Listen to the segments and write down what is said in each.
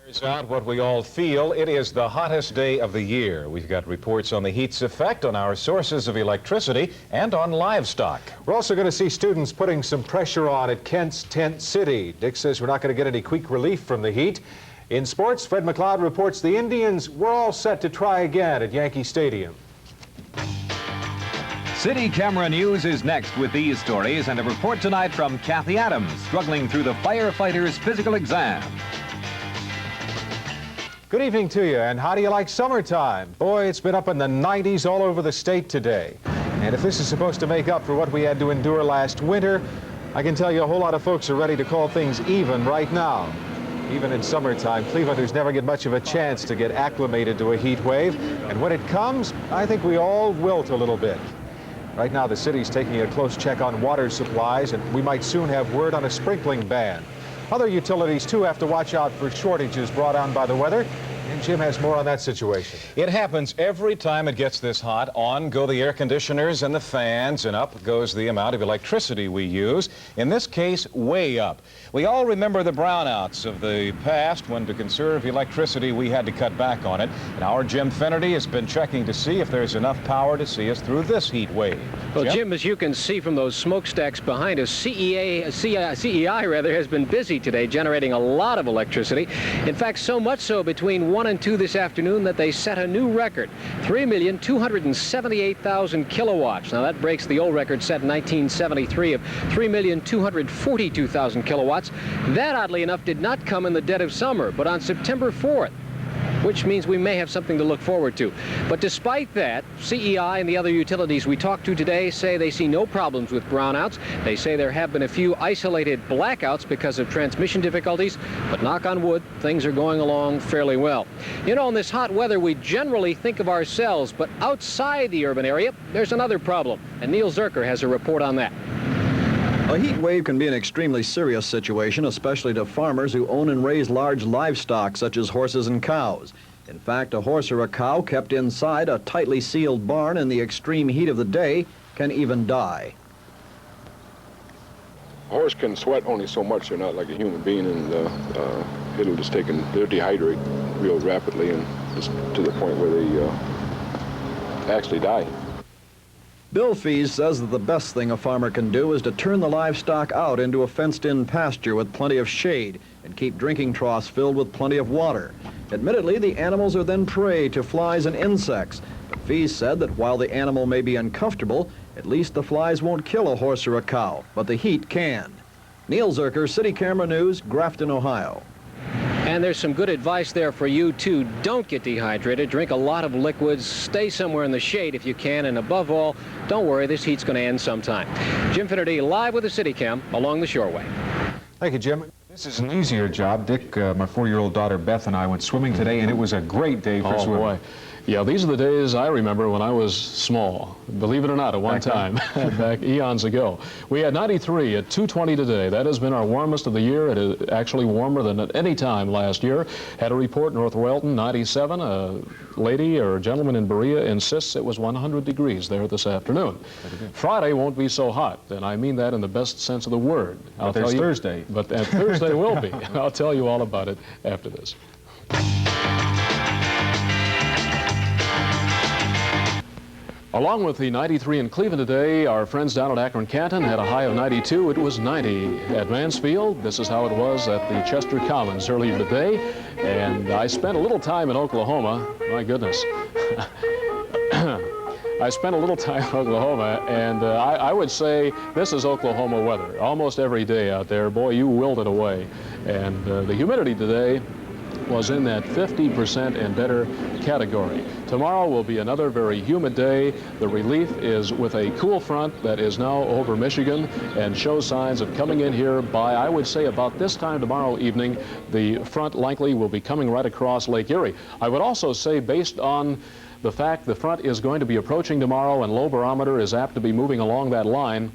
It's out what we all feel. It is the hottest day of the year. We've got reports on the heat's effect on our sources of electricity and on livestock. We're also going to see students putting some pressure on at Kent's Tent City. Dick says we're not going to get any quick relief from the heat. In sports, Fred McLeod reports the Indians were all set to try again at Yankee Stadium. City Camera News is next with these stories and a report tonight from Kathy Adams, struggling through the firefighter's physical exam. Good evening to you, and how do you like summertime? Boy, it's been up in the 90s all over the state today. And if this is supposed to make up for what we had to endure last winter, I can tell you a whole lot of folks are ready to call things even right now. Even in summertime, Clevelanders never get much of a chance to get acclimated to a heat wave. And when it comes, I think we all wilt a little bit. Right now, the city's taking a close check on water supplies, and we might soon have word on a sprinkling ban. Other utilities, too, have to watch out for shortages brought on by the weather. And Jim has more on that situation. It happens every time it gets this hot. On go the air conditioners and the fans, and up goes the amount of electricity we use. In this case, way up. We all remember the brownouts of the past when, to conserve electricity, we had to cut back on it. And our Jim Finnerty has been checking to see if there's enough power to see us through this heat wave. Well, Jim, as you can see from those smokestacks behind us, CEI has been busy today generating a lot of electricity. In fact, so much so between 1 and 2 this afternoon that they set a new record, 3,278,000 kilowatts. Now that breaks the old record set in 1973 of 3,242,000 kilowatts. That, oddly enough, did not come in the dead of summer, but on September 4th. Which means we may have something to look forward to. But despite that, CEI and the other utilities we talked to today say they see no problems with brownouts. They say there have been a few isolated blackouts because of transmission difficulties, but knock on wood, things are going along fairly well. You know, in this hot weather, we generally think of ourselves, but outside the urban area, there's another problem, and Neil Zerker has a report on that. A heat wave can be an extremely serious situation, especially to farmers who own and raise large livestock, such as horses and cows. In fact, a horse or a cow kept inside a tightly sealed barn in the extreme heat of the day can even die. A horse can sweat only so much. They're not like a human being, and they'll dehydrate real rapidly, and just to the point where they actually die. Bill Fees says that the best thing a farmer can do is to turn the livestock out into a fenced-in pasture with plenty of shade and keep drinking troughs filled with plenty of water. Admittedly, the animals are then prey to flies and insects, but Fees said that while the animal may be uncomfortable, at least the flies won't kill a horse or a cow, but the heat can. Neil Zerker, City Camera News, Grafton, Ohio. And there's some good advice there for you, too. Don't get dehydrated. Drink a lot of liquids. Stay somewhere in the shade if you can. And above all, don't worry, this heat's going to end sometime. Jim Finnerty live with the City Cam along the Shoreway. Thank you, Jim. This is an easier job. Dick, my 4-year-old daughter Beth and I went swimming today, and it was a great day for swimming. Boy. Yeah, these are the days I remember when I was small. Believe it or not, at one time, back eons ago. We had 93 at 2:20 today. That has been our warmest of the year. It is actually warmer than at any time last year. Had a report North Welton, 97. A lady or a gentleman in Berea insists it was 100 degrees there this afternoon. Friday won't be so hot, and I mean that in the best sense of the word. But there's Thursday. But Thursday will be. I'll tell you all about it after this. Along with the 93 in Cleveland today, our friends down at Akron-Canton had a high of 92. It was 90 at Mansfield. This is how it was at the Chester Commons earlier today. And I spent a little time in Oklahoma. My goodness. I spent a little time in Oklahoma, and I would say this is Oklahoma weather. Almost every day out there. Boy, you willed it away. And the humidity today was in that 50% and better category. Tomorrow will be another very humid day. The relief is with a cool front that is now over Michigan and shows signs of coming in here by, I would say, about this time tomorrow evening. The front likely will be coming right across Lake Erie. I would also say, based on the fact the front is going to be approaching tomorrow and low barometer is apt to be moving along that line,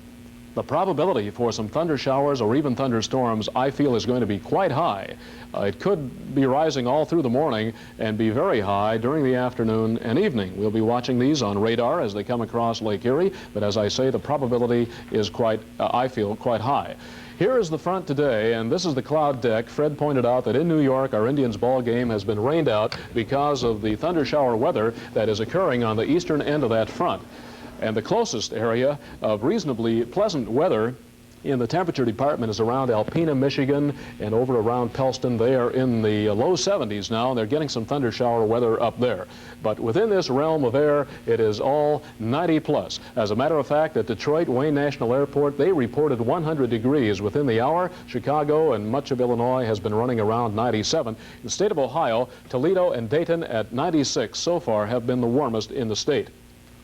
the probability for some thunder showers or even thunderstorms, I feel, is going to be quite high. It could be rising all through the morning and be very high during the afternoon and evening. We'll be watching these on radar as they come across Lake Erie, but as I say, the probability is quite, I feel, quite high. Here is the front today, and this is the cloud deck. Fred pointed out that in New York, our Indians ball game has been rained out because of the thunder shower weather that is occurring on the eastern end of that front. And the closest area of reasonably pleasant weather in the temperature department is around Alpena, Michigan, and over around Pellston. They are in the low 70s now, and they're getting some thunder shower weather up there. But within this realm of air, it is all 90 plus. As a matter of fact, at Detroit Wayne National Airport, they reported 100 degrees within the hour. Chicago and much of Illinois has been running around 97. In the state of Ohio, Toledo and Dayton at 96 so far have been the warmest in the state.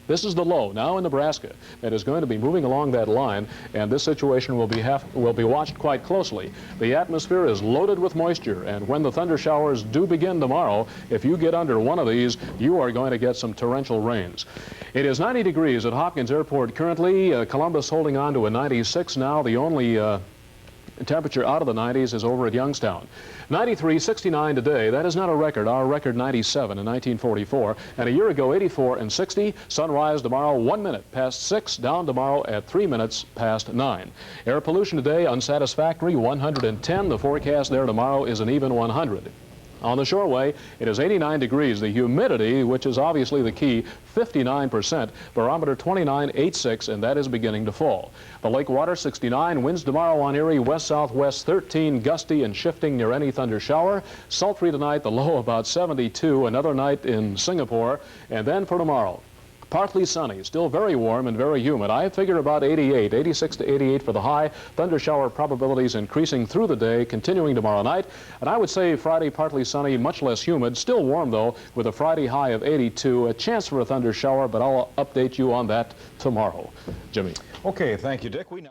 This is the low now in Nebraska that is going to be moving along that line, and this situation will be watched quite closely. The atmosphere is loaded with moisture, and when the thunder showers do begin tomorrow, if you get under one of these, you are going to get some torrential rains. It is 90 degrees at Hopkins Airport currently. Columbus holding on to a 96 now. The only temperature out of the 90s is over at Youngstown. 93, 69 today. That is not a record. Our record 97 in 1944. And a year ago, 84 and 60. Sunrise tomorrow 1 minute past 6. Down tomorrow at 3 minutes past 9. Air pollution today unsatisfactory 110. The forecast there tomorrow is an even 100. On the shoreway, it is 89 degrees. The humidity, which is obviously the key, 59%. Barometer 29.86, and that is beginning to fall. The lake water 69. Winds tomorrow on Erie west-southwest 13, gusty and shifting near any thunder shower. Sultry tonight, the low about 72. Another night in Singapore. And then for tomorrow, partly sunny, still very warm and very humid. I figure about 88, 86 to 88 for the high. Thunder shower probabilities increasing through the day, continuing tomorrow night. And I would say Friday partly sunny, much less humid, still warm though, with a Friday high of 82. A chance for a thunder shower, but I'll update you on that tomorrow. Jimmy. Okay, thank you, Dick. We know